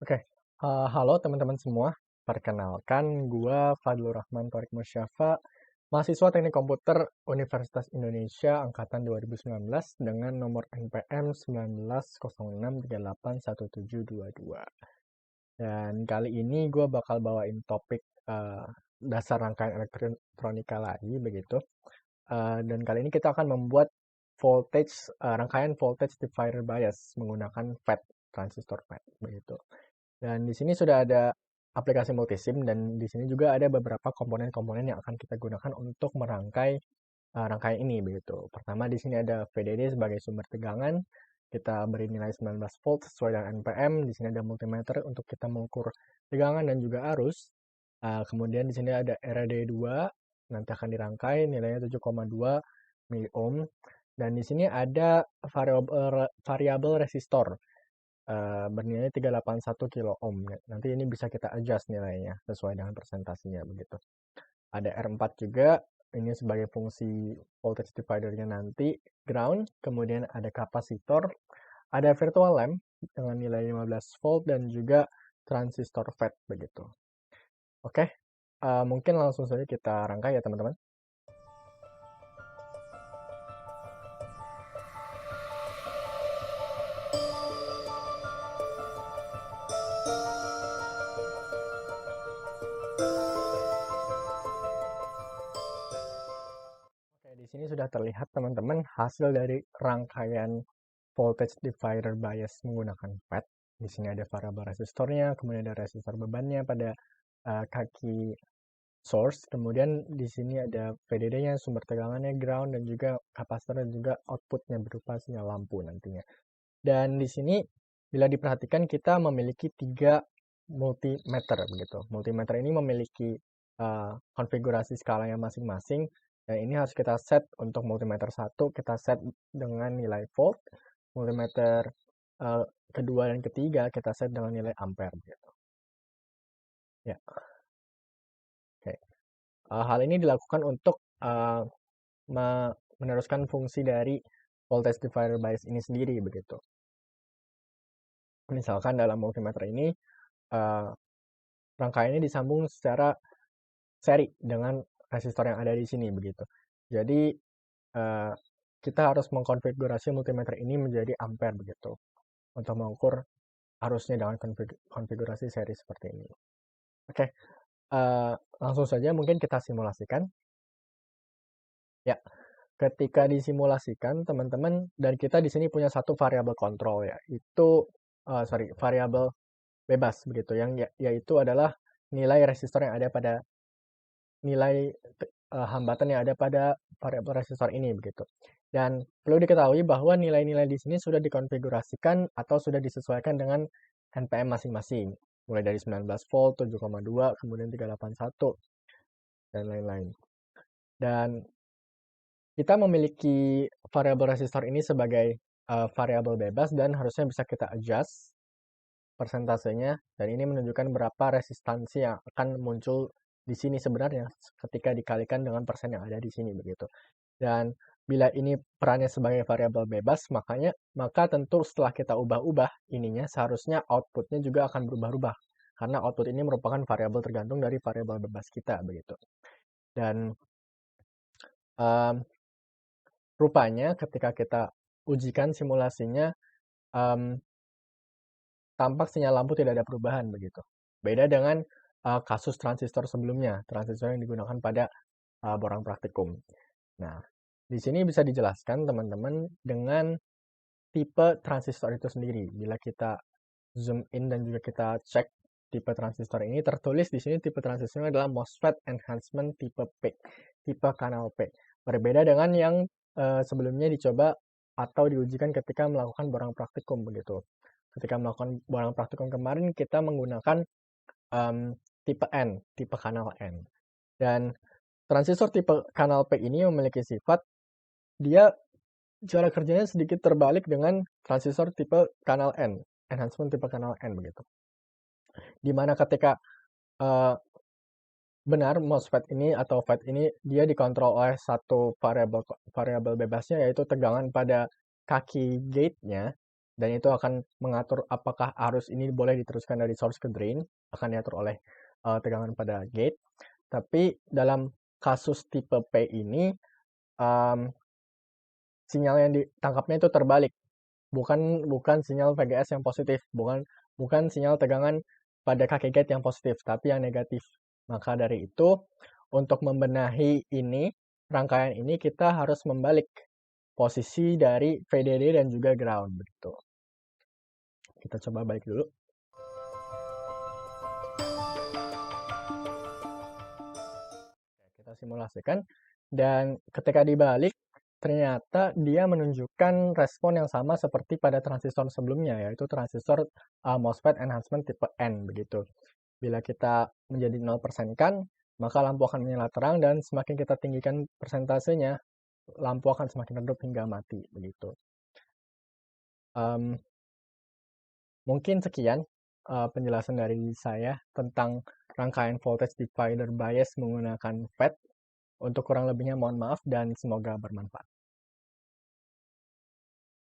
Oke, halo teman-teman semua. Perkenalkan, gua Fadlur Rahman Torik Musyafa, mahasiswa Teknik Komputer Universitas Indonesia Angkatan 2019 dengan nomor NPM 1906381722. Dan kali ini gue bakal bawain topik dasar rangkaian elektronika lagi begitu. Dan kali ini kita akan membuat rangkaian voltage divider bias menggunakan FET, transistor FET begitu. Dan di sini sudah ada aplikasi multisim dan di sini juga ada beberapa komponen-komponen yang akan kita gunakan untuk merangkai rangkaian ini begitu. Pertama di sini ada VDD sebagai sumber tegangan. Kita beri nilai 19 volt sesuai dengan NPM. Di sini ada multimeter untuk kita mengukur tegangan dan juga arus. Kemudian di sini ada RD2 nanti akan dirangkai nilainya 7,2 miliohm. Dan di sini ada variabel resistor bernilai 381 kilo ohm. Nanti ini bisa kita adjust nilainya sesuai dengan presentasinya begitu. Ada R4 juga, ini sebagai fungsi voltage dividernya nanti, ground, kemudian ada kapasitor, ada virtual lamp dengan nilai 15 volt dan juga transistor FET begitu. Oke, mungkin langsung saja kita rangkai ya teman-teman. Oke, di sini sudah terlihat teman-teman hasil dari rangkaian voltage divider bias menggunakan FET. Di sini ada variabel resistornya, kemudian ada resistor bebannya pada kaki source, kemudian di sini ada VDD-nya, sumber tegangannya, ground, dan juga kapasitor dan juga outputnya berupa sinyal lampu nantinya. Dan di sini bila diperhatikan kita memiliki 3 multimeter begitu. Multimeter ini memiliki konfigurasi skalanya masing-masing dan ini harus kita set untuk multimeter 1 kita set dengan nilai volt, multimeter kedua dan ketiga kita set dengan nilai ampere begitu. Ya. Oke. Hal ini dilakukan untuk meneruskan fungsi dari voltage divider bias ini sendiri begitu. Misalkan dalam multimeter ini rangkaiannya disambung secara seri dengan resistor yang ada di sini begitu. Jadi kita harus mengkonfigurasi multimeter ini menjadi ampere begitu untuk mengukur arusnya dengan konfigurasi seri seperti ini. Oke, langsung saja mungkin kita simulasikan. Ya, ketika disimulasikan teman-teman dan kita di sini punya satu variabel kontrol ya, itu variabel bebas begitu yang yaitu adalah nilai resistor yang ada pada nilai hambatan yang ada pada variabel resistor ini begitu. Dan perlu diketahui bahwa nilai-nilai di sini sudah dikonfigurasikan atau sudah disesuaikan dengan NPM masing-masing. Mulai dari 19 volt, 7,2, kemudian 381, dan lain-lain. Dan kita memiliki variabel resistor ini sebagai variabel bebas dan harusnya bisa kita adjust persentasenya dan ini menunjukkan berapa resistansi yang akan muncul di sini sebenarnya ketika dikalikan dengan persen yang ada di sini begitu. Dan bila ini perannya sebagai variabel bebas, maka tentu setelah kita ubah-ubah ininya seharusnya outputnya juga akan berubah-ubah karena output ini merupakan variabel tergantung dari variabel bebas kita begitu. Dan rupanya ketika kita ujikan simulasinya tampak sinyal lampu tidak ada perubahan begitu. Beda dengan kasus transistor sebelumnya, transistor yang digunakan pada borang praktikum. Nah, di sini bisa dijelaskan teman-teman dengan tipe transistor itu sendiri. Bila kita zoom in dan juga kita cek tipe transistor ini, tertulis di sini tipe transistornya adalah MOSFET enhancement tipe P, tipe kanal P. Berbeda dengan yang sebelumnya dicoba atau diujikan ketika melakukan borang praktikum begitu. Ketika melakukan borang praktikum kemarin kita menggunakan tipe N, tipe kanal N. Dan transistor tipe kanal P ini memiliki sifat dia cara kerjanya sedikit terbalik dengan transistor tipe kanal N, enhancement tipe kanal N begitu. Dimana ketika benar MOSFET ini atau FET ini dia dikontrol oleh satu variabel bebasnya yaitu tegangan pada kaki gate-nya. Dan itu akan mengatur apakah arus ini boleh diteruskan dari source ke drain, akan diatur oleh tegangan pada gate. Tapi dalam kasus tipe P ini, sinyal yang ditangkapnya itu terbalik. Bukan sinyal VGS yang positif, bukan sinyal tegangan pada kaki gate yang positif, tapi yang negatif. Maka dari itu, untuk membenahi ini, rangkaian ini kita harus membalik posisi dari VDD dan juga ground begitu. Kita coba balik dulu. Kita simulasikan, dan ketika dibalik, ternyata dia menunjukkan respon yang sama seperti pada transistor sebelumnya, yaitu transistor MOSFET enhancement tipe N begitu. Bila kita menjadi 0% kan, maka lampu akan menyala terang, dan semakin kita tinggikan persentasenya, lampu akan semakin redup hingga mati begitu. Mungkin sekian penjelasan dari saya tentang rangkaian voltage divider bias menggunakan FET. Untuk kurang lebihnya mohon maaf dan semoga bermanfaat.